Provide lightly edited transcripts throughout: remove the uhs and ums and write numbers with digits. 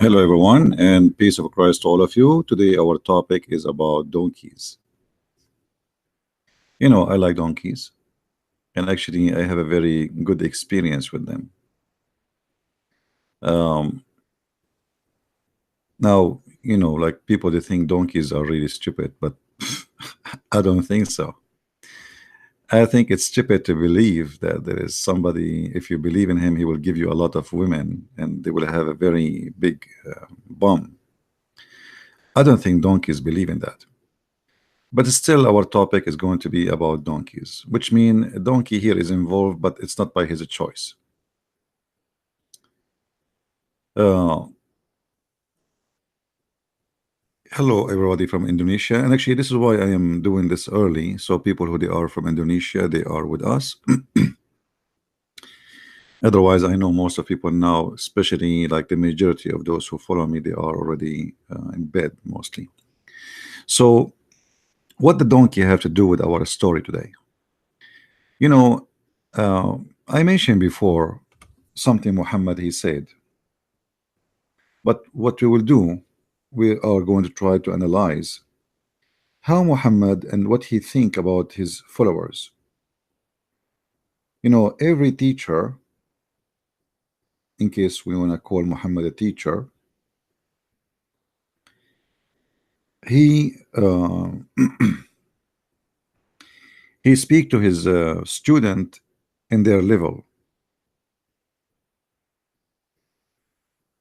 Hello, everyone, and peace of Christ to all of you. Today, our topic is about donkeys. I like donkeys, and actually, I have a very good experience with them. Um, Now, like people, they think donkeys are really stupid, but I don't think so. I think it's stupid to believe that there is somebody, if you believe in him, he will give you a lot of women and they will have a very big bum. I don't think donkeys believe in that. But still, our topic is going to be about donkeys, which mean a donkey here is involved, but it's not by his choice. Uh, Hello, everybody from Indonesia. And actually, this is why I am doing this early. So people who they are from Indonesia, they are with us. Otherwise, I know most of people now, especially like the majority of those who follow me, they are already in bed mostly. So what the donkey have to do with our story today? You know, I mentioned before something Muhammad he said, but what we will do, we are going to try to analyze how Muhammad and what he think about his followers. Every teacher, in case we want to call Muhammad a teacher, he he speak to his student in their level.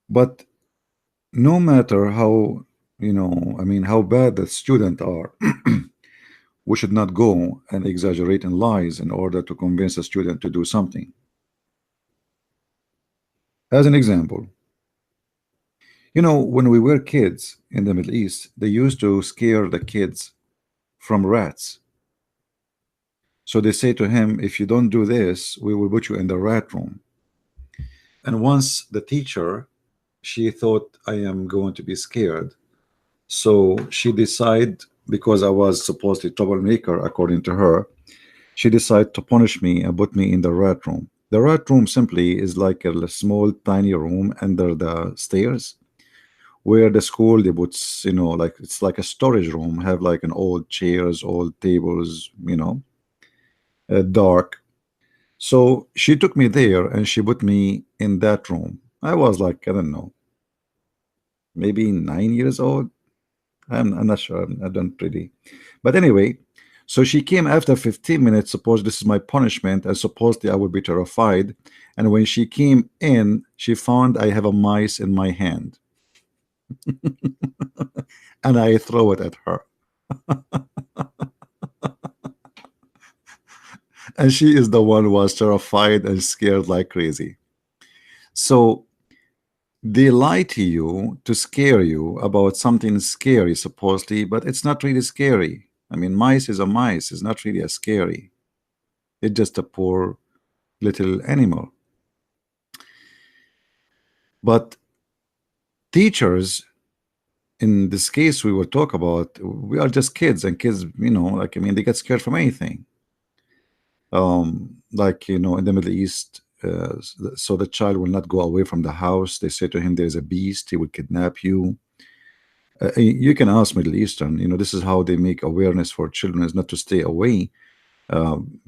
But no matter how, I mean, how bad the student are, we should not go and exaggerate in lies in order to convince a student to do something. As an example, when we were kids in the Middle East, they used to scare the kids from rats. So they say to him, if you don't do this, we will put you in the rat room. And once the teacher, she thought I am going to be scared. So she decided, because I was supposedly troublemaker, according to her, she decided to punish me and put me in the rat room. The rat room simply is like a small, tiny room under the stairs, where the school they put, like it's like a storage room, have like an old chairs, old tables, dark. So she took me there and she put me in that room. I was like, I don't know, maybe 9 years old. I'm not sure. I don't really. But anyway, so she came after 15 minutes. Suppose this is my punishment, and supposedly I would be terrified. And when she came in, she found I have a mice in my hand, and I throw it at her. And she is the one who was terrified and scared like crazy. So they lie to you to scare you about something scary, supposedly, but it's not really scary. I mean, mice is a mice. It's not really a scary. It's just a poor little animal. But teachers, in this case we will talk about, we are just kids, and kids, like, I mean, they get scared from anything. Like, in the Middle East, so the child will not go away from the house. They say to him, there's a beast, he will kidnap you. You can ask Middle Eastern, this is how they make awareness for children, is not to stay away.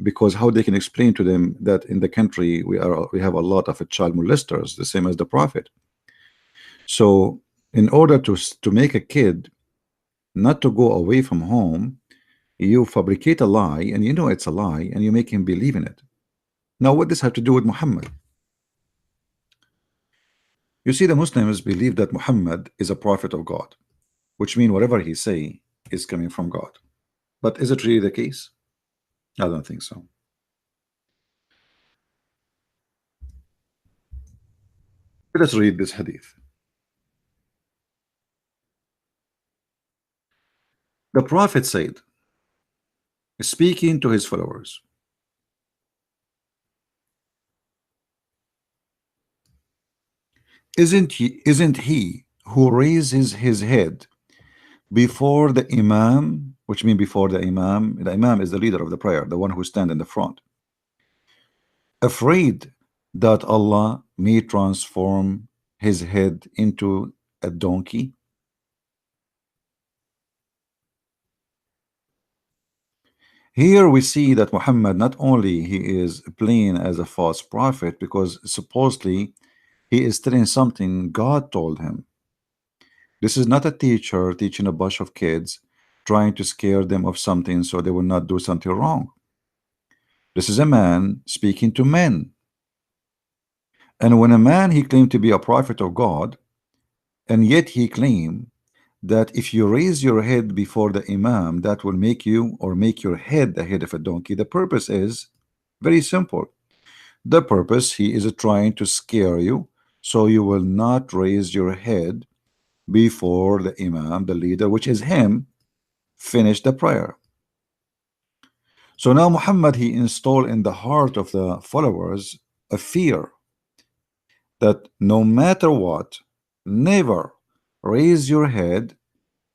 Because how they can explain to them that in the country we have a lot of child molesters, the same as the Prophet. So in order to make a kid not to go away from home, you fabricate a lie, and it's a lie, and you make him believe in it. Now, what does have to do with Muhammad? You see, the Muslims believe that Muhammad is a prophet of God, which means whatever he say is coming from God. But is it really the case? I don't think so. Let us read this hadith. The Prophet said, speaking to his followers, isn't he who raises his head before the Imam, which means before the Imam is the leader of the prayer, the one who stands in the front, afraid that Allah may transform his head into a donkey? Here we see that Muhammad, not only he is playing as a false prophet, because supposedly he is telling something God told him. This is not a teacher teaching a bunch of kids, trying to scare them of something so they will not do something wrong. This is a man speaking to men. And when a man, he claimed to be a prophet of God, and yet he claimed that if you raise your head before the Imam, that will make you, or make your head the head of a donkey. The purpose is very simple. The purpose, he is trying to scare you so you will not raise your head before the Imam, the leader, which is him, finish the prayer. So now Muhammad, he installed in the heart of the followers a fear that no matter what, never raise your head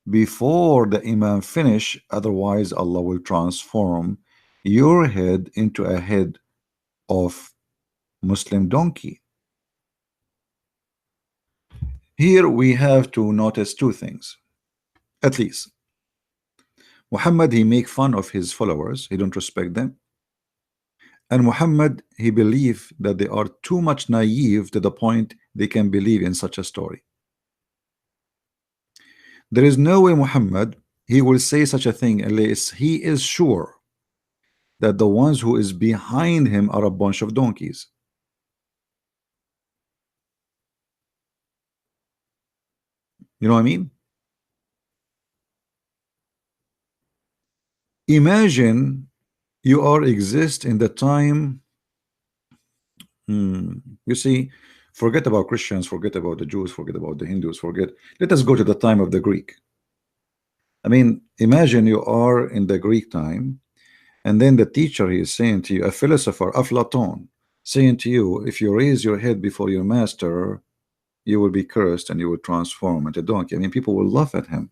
before the Imam finish, otherwise Allah will transform your head into a head of Muslim donkey. Here we have to notice two things, at least. Muhammad, he make fun of his followers, he don't respect them. And Muhammad, he believe that they are too much naive to the point they can believe in such a story. There is no way Muhammad, he will say such a thing unless he is sure that the ones who is behind him are a bunch of donkeys. You know what I mean? Imagine you are exist in the time, you see, forget about Christians, forget about the Jews, forget about the Hindus, forget, let us go to the time of the Greek. I mean, imagine you are in the Greek time, and then the teacher, he is saying to you, a philosopher, Aflaton, saying to you, if you raise your head before your master, you will be cursed and you will transform into a donkey. I mean, people will laugh at him.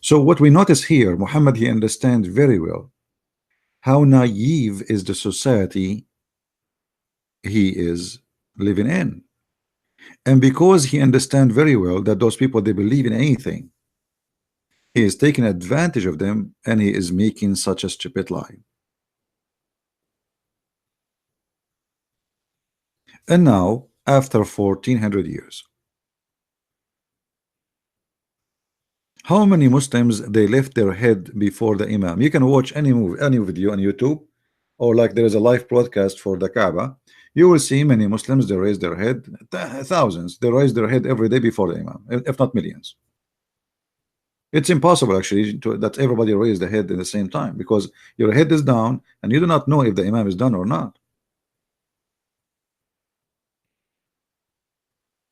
So what we notice here, Muhammad, he understands very well how naive is the society he is living in. And because he understands very well that those people, they believe in anything, he is taking advantage of them, and he is making such a stupid lie. And now, after 1400 years, how many Muslims they lift their head before the Imam? You can watch any movie, any video on YouTube, or like there is a live broadcast for the Kaaba. You will see many Muslims, they raise their head, thousands, they raise their head every day before the Imam, if not millions. It's impossible actually that everybody raise the head at the same time, because your head is down and you do not know if the Imam is done or not.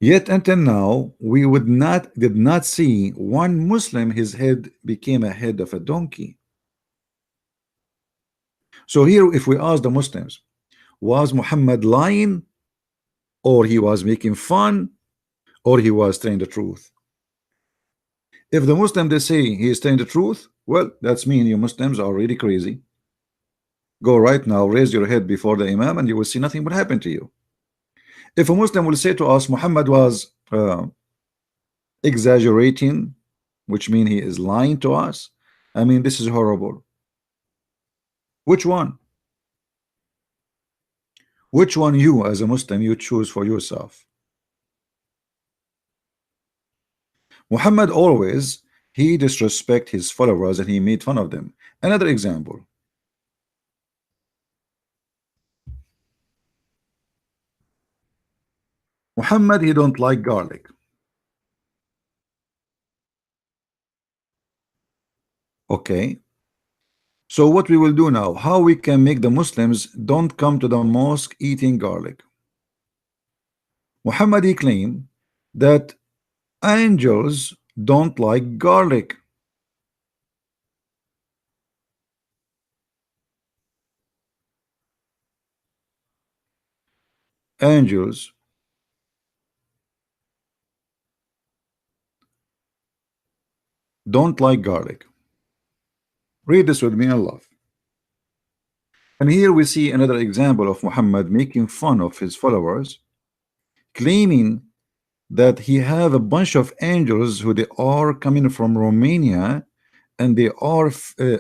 Yet until now, we did not see one Muslim his head became a head of a donkey. So here, if we ask the Muslims, was Muhammad lying, or he was making fun, or he was telling the truth? If the Muslim they say he is telling the truth, well, that's mean you Muslims are really crazy. Go right now, raise your head before the Imam, and you will see nothing will happen to you. If a Muslim will say to us Muhammad was exaggerating, which means he is lying to us, I mean, this is horrible. Which one? Which one you as a Muslim you choose for yourself? Muhammad always, he disrespect his followers and he made fun of them. Another example, Muhammad, he don't like garlic. Okay, so what we will do now, how we can make the Muslims don't come to the mosque eating garlic? Muhammad, he claimed that angels don't like garlic. Angels don't like garlic. Read this with me in love. And here we see another example of Muhammad making fun of his followers, claiming that he have a bunch of angels who they are coming from Romania, and they are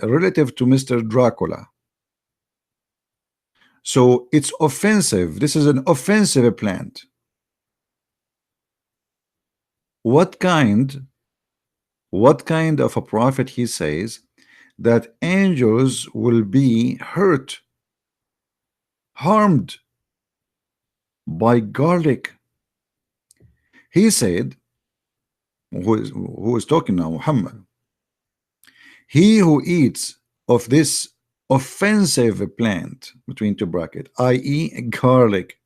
relative to Mr. Dracula. So it's offensive. This is an offensive plant. What kind of a prophet he says that angels will be harmed by garlic? He said, who is talking now? Muhammad. He who eats of this offensive plant, between two brackets, i.e. garlic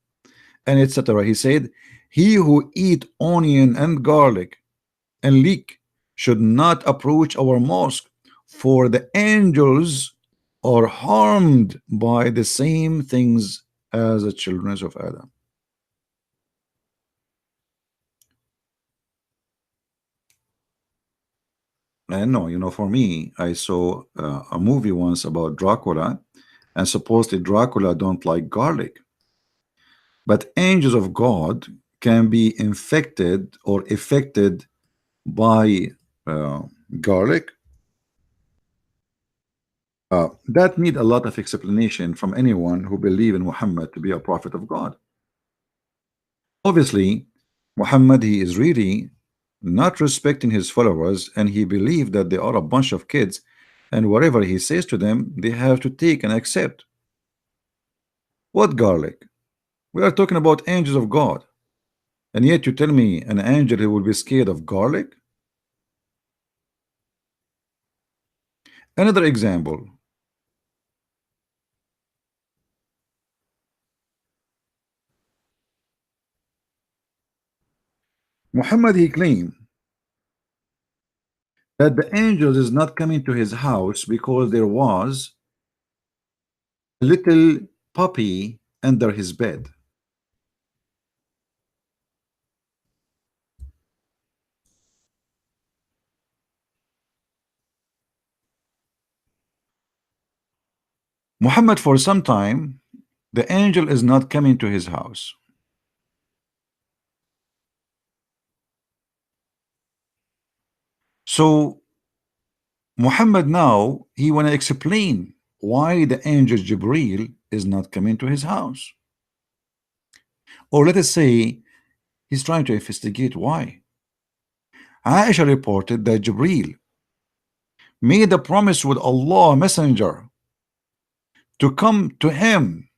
and etc. He said, he who eat onion and garlic and leek should not approach our mosque, for the angels are harmed by the same things as the children of Adam. And no, you know, for me, I saw a movie once about Dracula, and supposedly Dracula don't like garlic. But angels of God can be infected or affected by garlic. That need a lot of explanation from anyone who believe in Muhammad to be a prophet of God. Obviously, Muhammad, he is really not respecting his followers, and he believed that they are a bunch of kids, and whatever he says to them, they have to take and accept. What garlic? We are talking about angels of God, and yet you tell me an angel who will be scared of garlic? Another example. Muhammad, he claimed that the angels is not coming to his house because there was a little puppy under his bed. Muhammad, for some time, the angel is not coming to his house. So Muhammad now, he want to explain why the angel Jibril is not coming to his house. Or let us say he's trying to investigate why. Aisha reported that Jibril made a promise with Allah messenger to come to him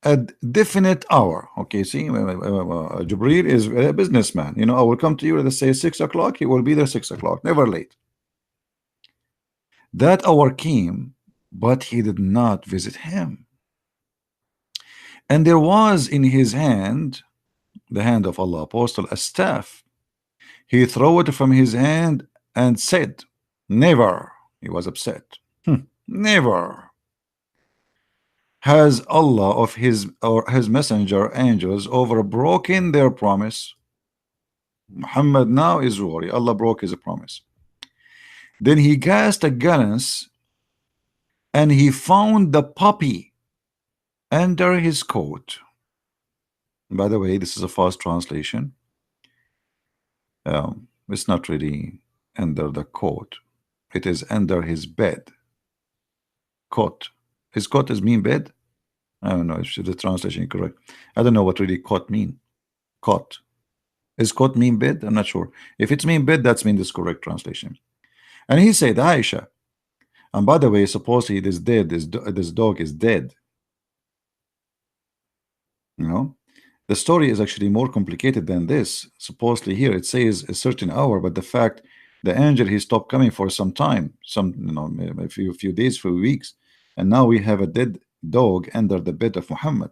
at definite hour. Okay, see, Jibril is a businessman. You know, I will come to you, let's say 6 o'clock, he will be there 6 o'clock, never late. That hour came, but he did not visit him. And there was in his hand, the hand of Allah apostle, a staff. He threw it from his hand and said, never. He was upset. Never has Allah of his or his messenger angels over broken their promise. Muhammad now is worried. Allah broke his promise. Then he cast a glance and he found the puppy under his coat. By the way, this is a fast translation. It's not really under the coat. It is under his bed. Cot. His cot is mean bed? I don't know if the translation is correct. I don't know what really cot mean. Cot. Is cot mean bed? I'm not sure. If it's mean bed, that's mean this correct translation. And he said, Aisha, and by the way, supposedly it is dead. This dog is dead. You know, the story is actually more complicated than this. Supposedly here it says a certain hour, but the fact the angel he stopped coming for some time, a few days, few weeks, and now we have a dead dog under the bed of Muhammad.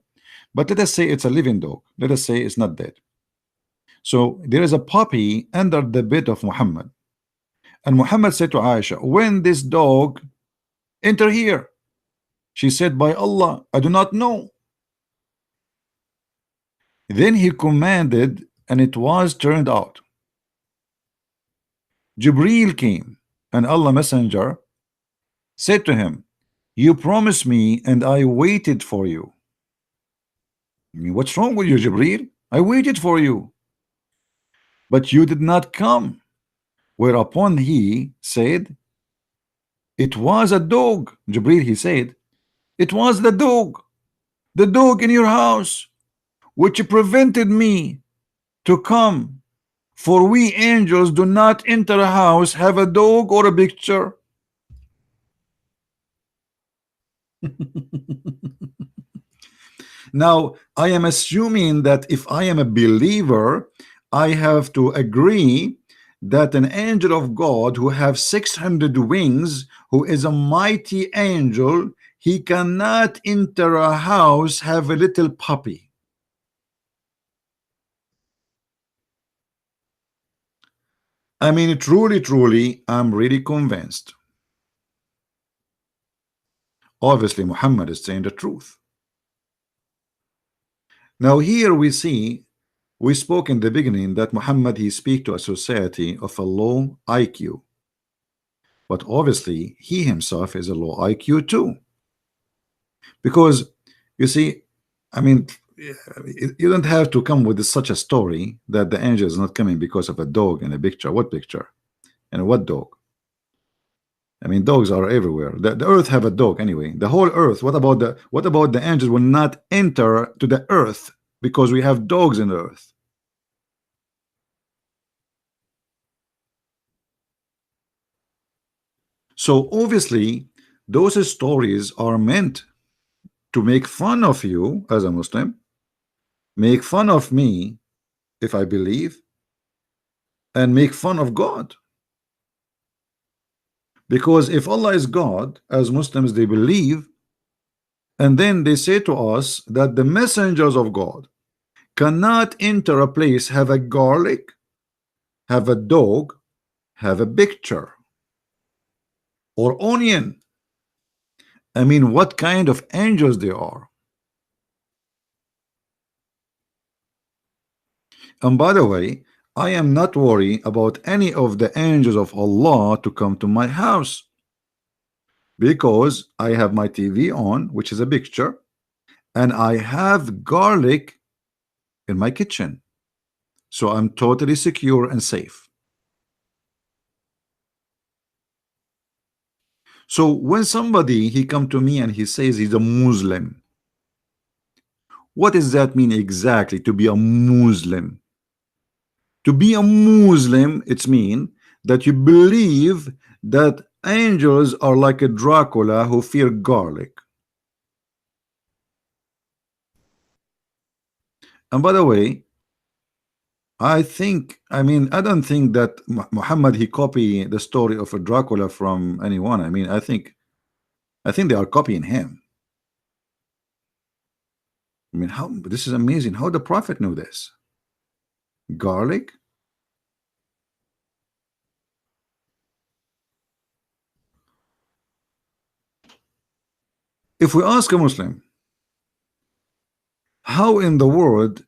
But let us say it's a living dog. Let us say it's not dead. So there is a puppy under the bed of Muhammad, and Muhammad said to Aisha, when this dog enter here, she said, by Allah, I do not know. Then he commanded, and it was turned out. Jibril came, and Allah messenger said to him, you promised me, and I waited for you. I mean, what's wrong with you, Jibril? I waited for you. but you did not come. Whereupon he said, it was a dog. Jibril, he said, it was the dog in your house, which prevented me to come. For we angels do not enter a house, have a dog or a picture. Now, I am assuming that if I am a believer, I have to agree that an angel of God who have 600 wings, who is a mighty angel, he cannot enter a house, have a little puppy. I mean, truly, I'm really convinced. Obviously, Muhammad is saying the truth. Now, here we see, we spoke in the beginning that Muhammad, he speak to a society of a low IQ. But obviously, he himself is a low IQ too. Because, you see, I mean, you don't have to come with such a story that the angel is not coming because of a dog in a picture. What picture? And what dog? I mean, dogs are everywhere. The earth have a dog anyway. The whole earth. What about the angels will not enter to the earth because we have dogs in the earth? So obviously, those stories are meant to make fun of you as a Muslim, make fun of me if I believe, and make fun of God. Because if Allah is God, as Muslims they believe, and then they say to us that the messengers of God cannot enter a place, have a garlic, have a dog, have a picture, or onion. I mean, what kind of angels they are? And by the way, I am not worried about any of the angels of Allah to come to my house, because I have my TV on, which is a picture, and I have garlic in my kitchen, so I'm totally secure and safe. So when somebody he come to me and he says he's a Muslim, what does that mean exactly, to be a Muslim? To be a Muslim, it's mean that you believe that angels are like a Dracula who fear garlic. And by the way, I don't think that Muhammad he copy the story of a Dracula from anyone. I mean, I think they are copying him. I mean, how this is amazing. How the Prophet knew this? Garlic? If we ask a Muslim, how in the world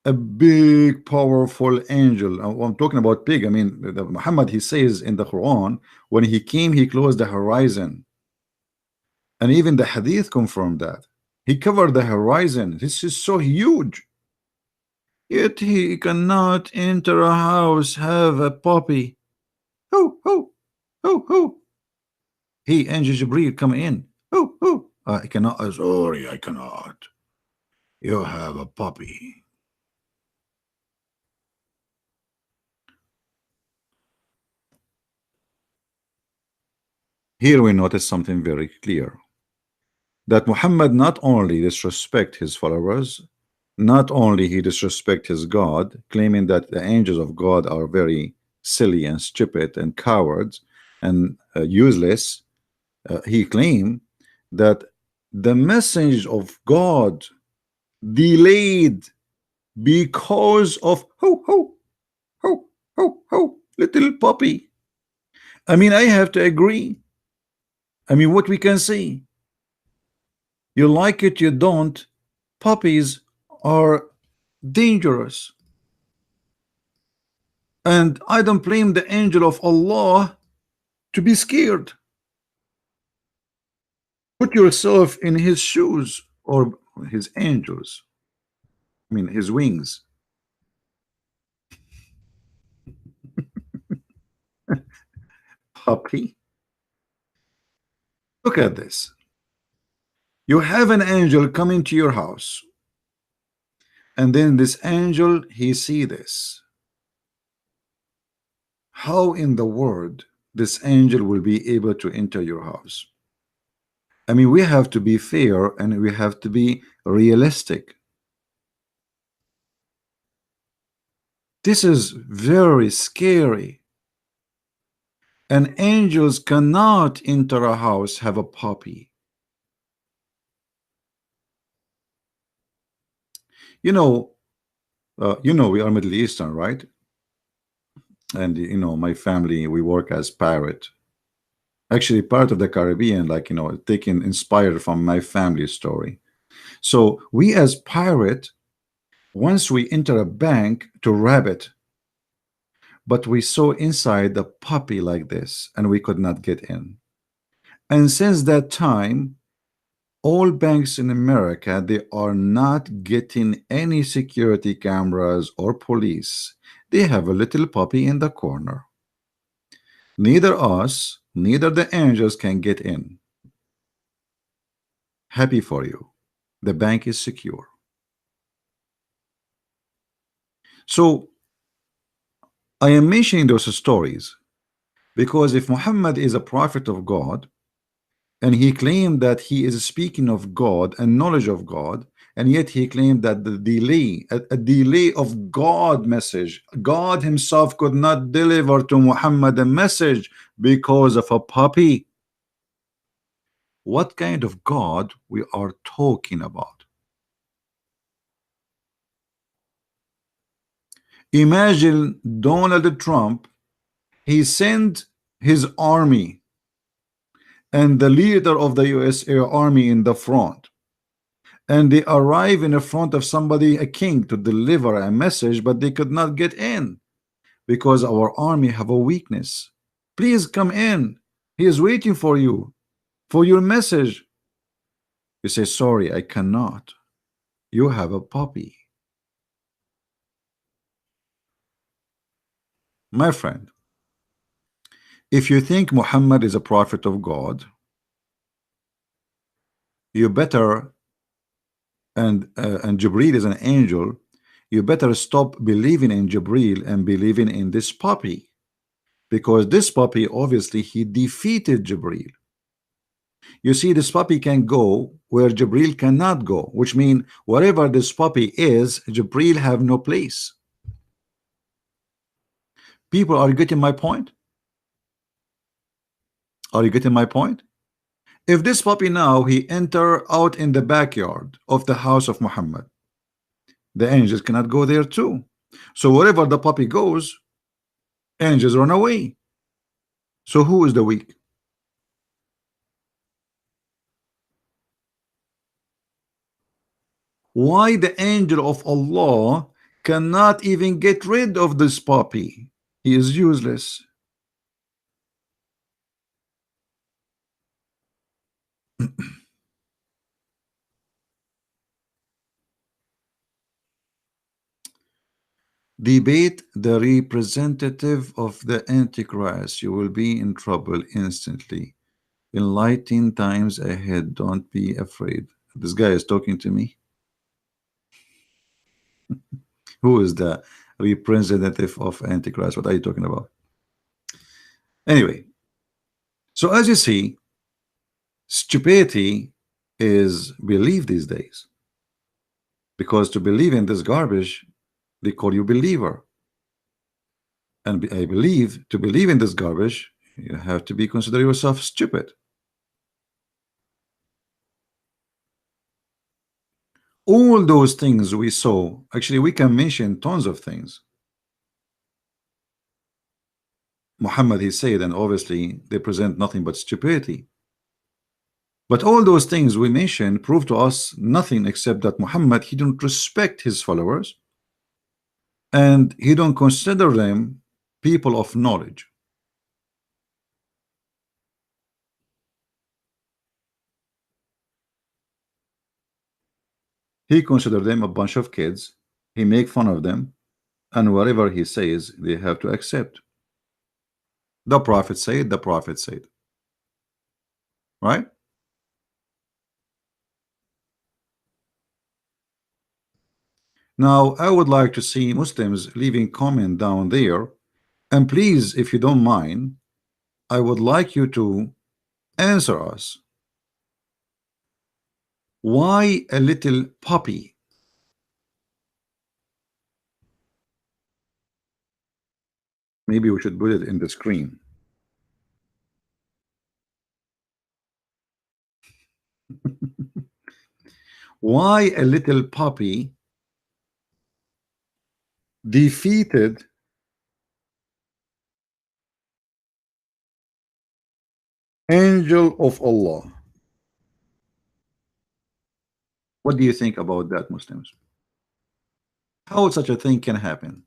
a big powerful angel, I'm talking about big, I mean Muhammad he says in the Quran, when he came he closed the horizon, and even the hadith confirmed that he covered the horizon. This is so huge, yet he cannot enter a house, have a puppy. Who he angel Jibreel come in. I cannot, sorry, I cannot. You have a puppy. Here we notice something very clear, that Muhammad not only disrespect his followers, not only he disrespect his God, claiming that the angels of God are very silly and stupid and cowards and useless. He claimed that the message of God delayed because of little puppy. I mean, I have to agree. I mean, what we can see, you like it, you don't, puppies are dangerous. And I don't blame the angel of Allah to be scared. Put yourself in his shoes, or his angels, I mean his wings. puppy? Look at this. You have an angel coming to your house, and then this angel, he see this. How in the world this angel will be able to enter your house? I mean, we have to be fair and we have to be realistic. This is very scary. And angels cannot enter a house, have a puppy. You know, we are Middle Eastern, right? And my family, we work as pirate. Actually, part of the Caribbean, like taken inspired from my family story. So we as pirate, once we enter a bank to rob it, but we saw inside the puppy like this, and we could not get in. And since that time, all banks in America, they are not getting any security cameras or police. They have a little puppy in the corner. Neither us, neither the angels can get in. Happy for you. The bank is secure. So I am mentioning those stories because if Muhammad is a prophet of God, and he claimed that he is speaking of God and knowledge of God, and yet he claimed that the delay, a delay of God message, God himself could not deliver to Muhammad a message because of a puppy. What kind of God we are talking about? Imagine Donald Trump, he sent his army and the leader of the USA Army in the front, and they arrive in front of somebody, a king, to deliver a message, but they could not get in because our army have a weakness. Please come in. He is waiting for you, for your message. You say, sorry, I cannot. You have a puppy. My friend, if you think Muhammad is a prophet of God, you better, and Jibril is an angel, you better stop believing in Jibril and believing in this puppy, because this puppy, obviously, he defeated Jibril. You see, this puppy can go where Jibril cannot go, which means wherever this puppy is, Jibril have no place. People, are you getting my point? Are you getting my point? If this puppy now, he enter out in the backyard of the house of Muhammad, the angels cannot go there too. So wherever the puppy goes, angels run away. So who is the weak? Why the angel of Allah cannot even get rid of this puppy? He is useless. Debate the representative of the Antichrist. You will be in trouble instantly. Enlightening times ahead. Don't be afraid. This guy is talking to me. Who is the representative of Antichrist? What are you talking about? Anyway, so as you see, stupidity is belief these days, because to believe in this garbage, they call you believer. And I believe to believe in this garbage, you have to be consider yourself stupid. All those things we saw, actually we can mention tons of things. Muhammad, he said, and obviously they present nothing but stupidity. But all those things we mentioned prove to us nothing except that Muhammad, he don't respect his followers, and he don't consider them people of knowledge. He considered them a bunch of kids. He make fun of them, and whatever he says, they have to accept. The Prophet said, the Prophet said. Right? Now, I would like to see Muslims leaving comment down there. And please, if you don't mind, I would like you to answer us. Why a little puppy? Maybe we should put it in the screen. Why a little puppy defeated angel of Allah? What do you think about that, Muslims? How such a thing can happen?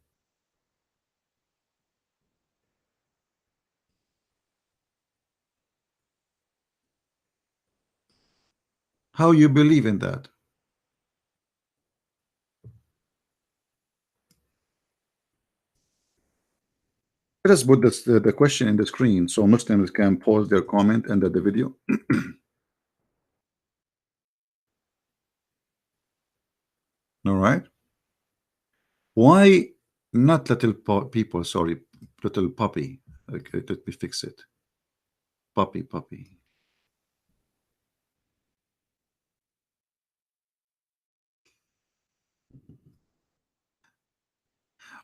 How you believe in that? Let us put this, the question in the screen so Muslims can pause their comment under the video. All right. Why not little people? Sorry, little puppy. Okay, let me fix it. Puppy.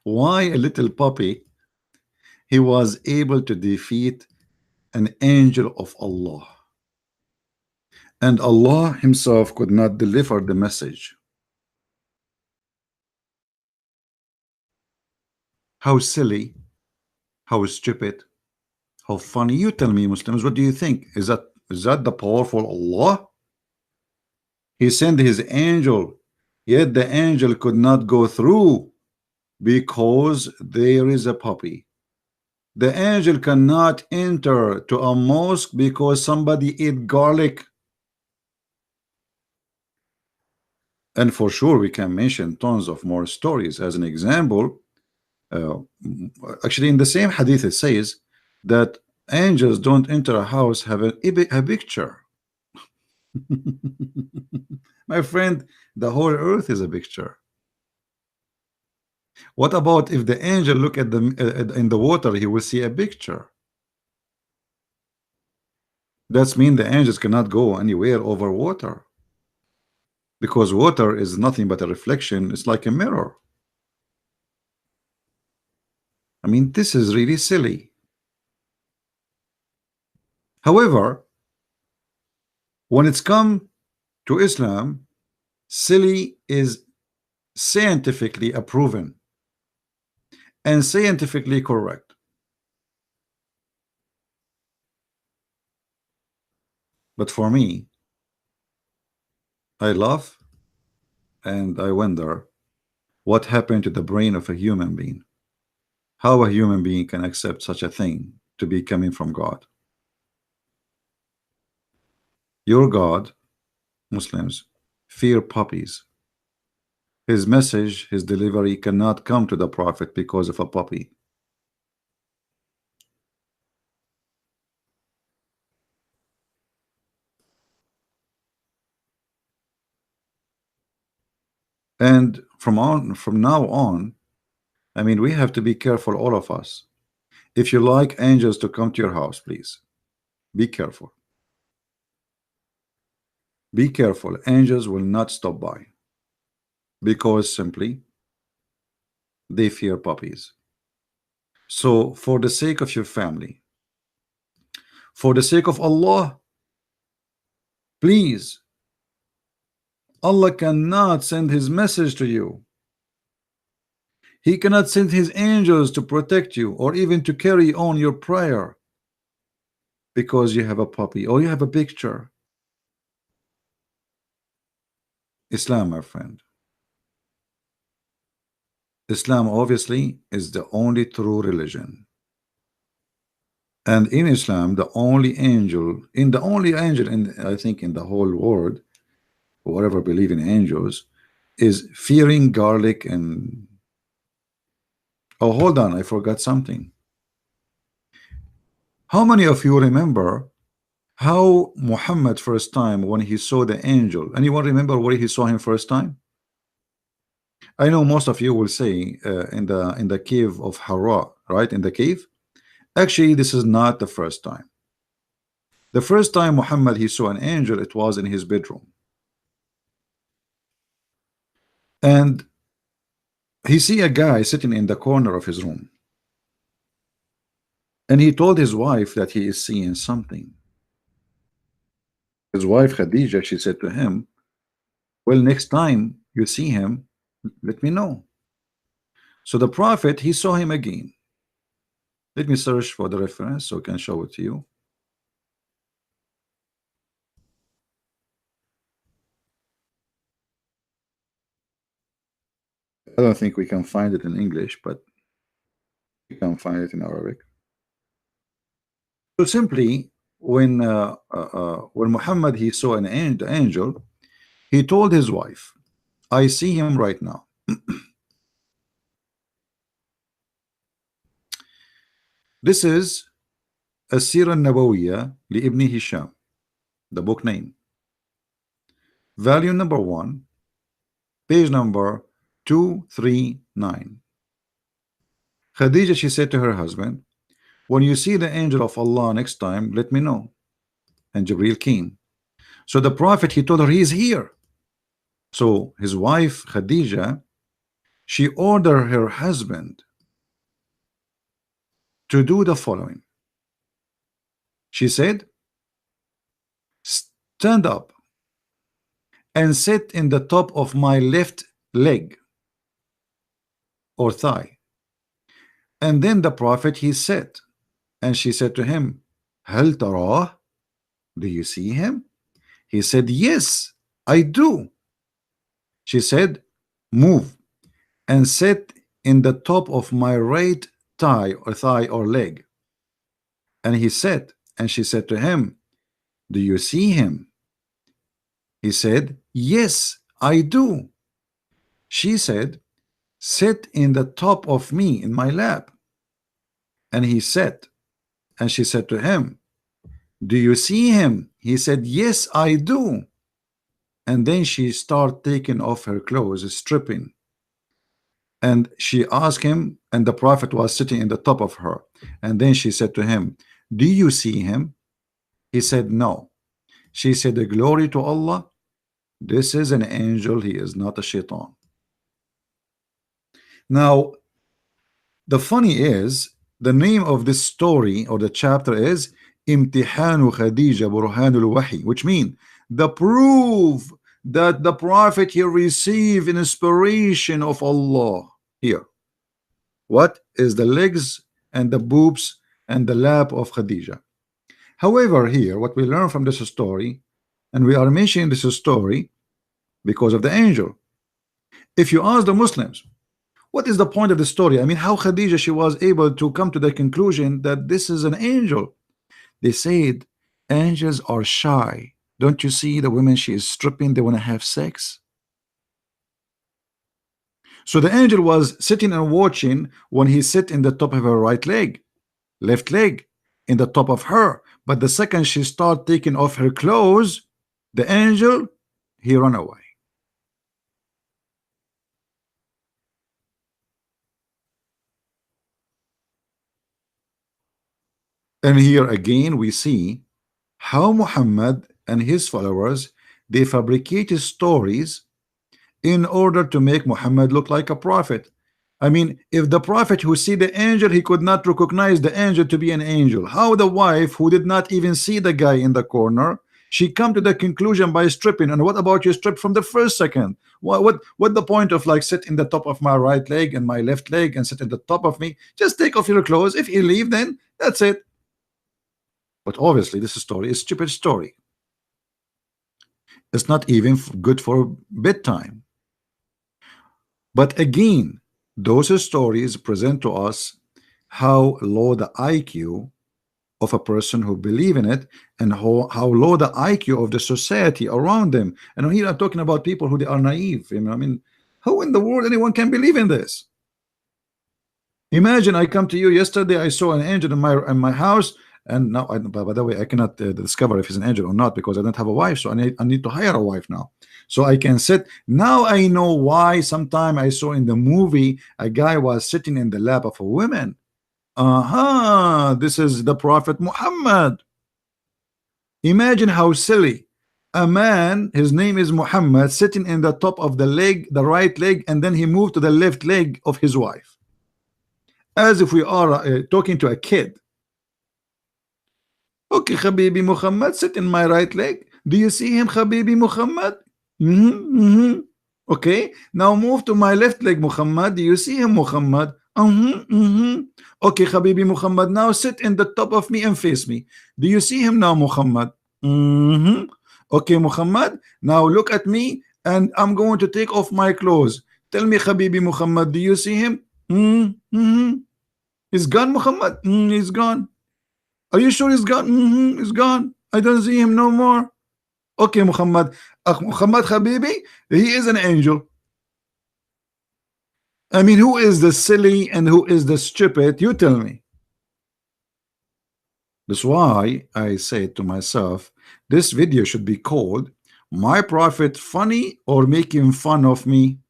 Why a little puppy? He was able to defeat an angel of Allah, and Allah himself could not deliver the message. How silly, how stupid, how funny. You tell me, Muslims, what do you think? Is that the powerful Allah? He sent his angel, yet the angel could not go through because there is a puppy. The angel cannot enter to a mosque because somebody ate garlic. And for sure we can mention tons of more stories. As an example, actually in the same hadith it says that angels don't enter a house have a picture. My friend, the whole earth is a picture. What about if the angel look at the in the water, he will see a picture. That's mean the angels cannot go anywhere over water, because water is nothing but a reflection. It's like a mirror. I mean, this is really silly. However, when it's come to Islam, silly is scientifically proven and scientifically correct. But for me, I laugh and I wonder what happened to the brain of a human being. How a human being can accept such a thing to be coming from God. Your God, Muslims, fear puppies. His message, his delivery cannot come to the Prophet because of a puppy. And from now on, I mean, we have to be careful, all of us. If you like angels to come to your house, please be careful. Be careful. Angels will not stop by because simply they fear puppies. So for the sake of your family, for the sake of Allah, please, Allah cannot send his message to you. He cannot send his angels to protect you or even to carry on your prayer because you have a puppy or you have a picture. Islam, my friend, Islam obviously is the only true religion. And in Islam, the only angel in I think in the whole world, whatever believe in angels, is fearing garlic. And oh, hold on, I forgot something. How many of you remember how Muhammad first time when he saw the angel? Anyone remember where he saw him first time? I know most of you will say in the cave of Hara, right? In the cave. Actually, this is not the first time. The first time Muhammad he saw an angel, it was in his bedroom. And he see a guy sitting in the corner of his room. And he told his wife that he is seeing something. His wife Khadija, she said to him, well, next time you see him, let me know. So the prophet, he saw him again. Let me search for the reference so I can show it to you. I don't think we can find it in English, but we can find it in Arabic. So simply, when Muhammad he saw an angel, he told his wife, I see him right now. This is As-Sira Nabawiyya li Ibn Hisham, the book name. Volume number 1, page number 239. Khadija, she said to her husband, when you see the angel of Allah next time, let me know. And Jibril came. So the prophet, he told her he is here. So his wife Khadija, she ordered her husband to do the following. She said, stand up and sit in the top of my left leg or thigh. And then the prophet he said, and she said to him, Hal tarah? Do you see him? He said, yes, I do. She said, move and sit in the top of my right thigh or leg. And he said, and she said to him, do you see him? He said, yes, I do. She said, sit in the top of me in my lap. And he said, and she said to him, do you see him? He said, yes, I do. And then she started taking off her clothes, stripping. And she asked him, and the prophet was sitting in the top of her. And then she said to him, do you see him? He said, no. She said, glory to Allah. This is an angel. He is not a shaitan. Now, the funny is, the name of this story or the chapter is Imtihanu Khadija Burhanul Wahi, which means the proof that the prophet here received an inspiration of Allah. Here, what is the legs and the boobs and the lap of Khadija? However, here what we learn from this story, and we are mentioning this story because of the angel. If you ask the Muslims, what is the point of the story? I mean, how Khadija she was able to come to the conclusion that this is an angel? They said angels are shy. Don't you see the women she is stripping? They want to have sex. So the angel was sitting and watching when he sit in the top of her right leg, left leg, in the top of her. But the second she start taking off her clothes, the angel he run away. And here again we see how Muhammad and his followers they fabricated stories in order to make Muhammad look like a prophet. I mean, if the prophet who see the angel, he could not recognize the angel to be an angel, how the wife who did not even see the guy in the corner, she come to the conclusion by stripping? And what about you strip from the first second? What the point of like sit in the top of my right leg and my left leg and sit at the top of me? Just take off your clothes. If you leave, then that's it. But obviously this story is a stupid story. It's not even good for bedtime. But again, those stories present to us how low the IQ of a person who believe in it, and how low the IQ of the society around them. And here I'm talking about people who they are naive. You know, I mean, how in the world anyone can believe in this? Imagine I come to you yesterday, I saw an angel in my house, And now, by the way, I cannot discover if he's an angel or not, because I don't have a wife, so I need to hire a wife now, so I can sit. Now I know why sometime I saw in the movie a guy was sitting in the lap of a woman. This is the Prophet Muhammad. Imagine how silly. A man, his name is Muhammad, sitting in the top of the leg, the right leg, and then he moved to the left leg of his wife, as if we are talking to a kid. Okay, Habibi Muhammad, sit in my right leg. Do you see him, Habibi Muhammad? Okay, now move to my left leg, Muhammad. Do you see him, Muhammad? Okay, Habibi Muhammad, now sit in the top of me and face me. Do you see him now, Muhammad? Okay, Muhammad, now look at me, and I'm going to take off my clothes. Tell me, Habibi Muhammad, do you see him? He's gone, Muhammad. He's gone. Are you sure he's gone? He's gone. I don't see him no more. Okay, Muhammad. Muhammad Habibi, he is an angel. I mean, who is the silly and who is the stupid? You tell me. That's why I say to myself, this video should be called "My Prophet Funny or Making Fun of Me?"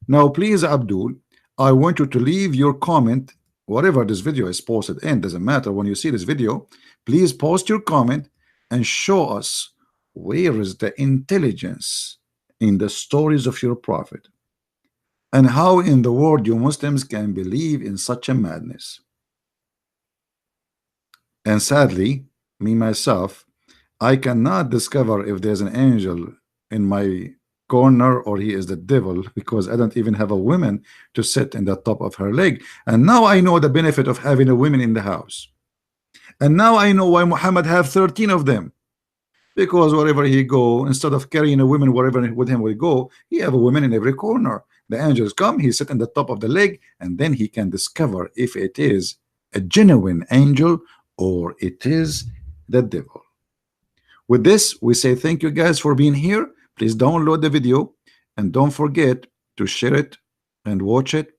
Now, please, Abdul, I want you to leave your comment. Whatever this video is posted in, doesn't matter. When you see this video, please post your comment and show us where is the intelligence in the stories of your prophet, and how in the world you Muslims can believe in such a madness. And sadly, me myself, I cannot discover if there's an angel in my corner or he is the devil, because I don't even have a woman to sit in the top of her leg. And now I know the benefit of having a woman in the house. And now I know why Muhammad have 13 of them, because wherever he go, instead of carrying a woman wherever with him will go, he have a woman in every corner. The angels come, he sit in the top of the leg, and then he can discover if it is a genuine angel or it is the devil. With this, we say thank you guys for being here. Please download the video and don't forget to share it and watch it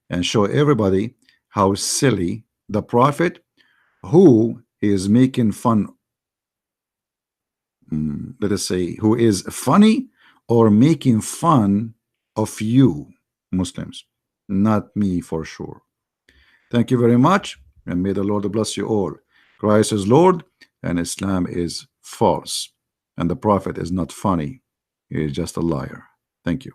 and show everybody how silly the prophet, who is making fun, let us say, who is funny or making fun of you Muslims, not me for sure. Thank you very much, and may the Lord bless you all. Christ is Lord and Islam is false, and the prophet is not funny. He is just a liar. Thank you.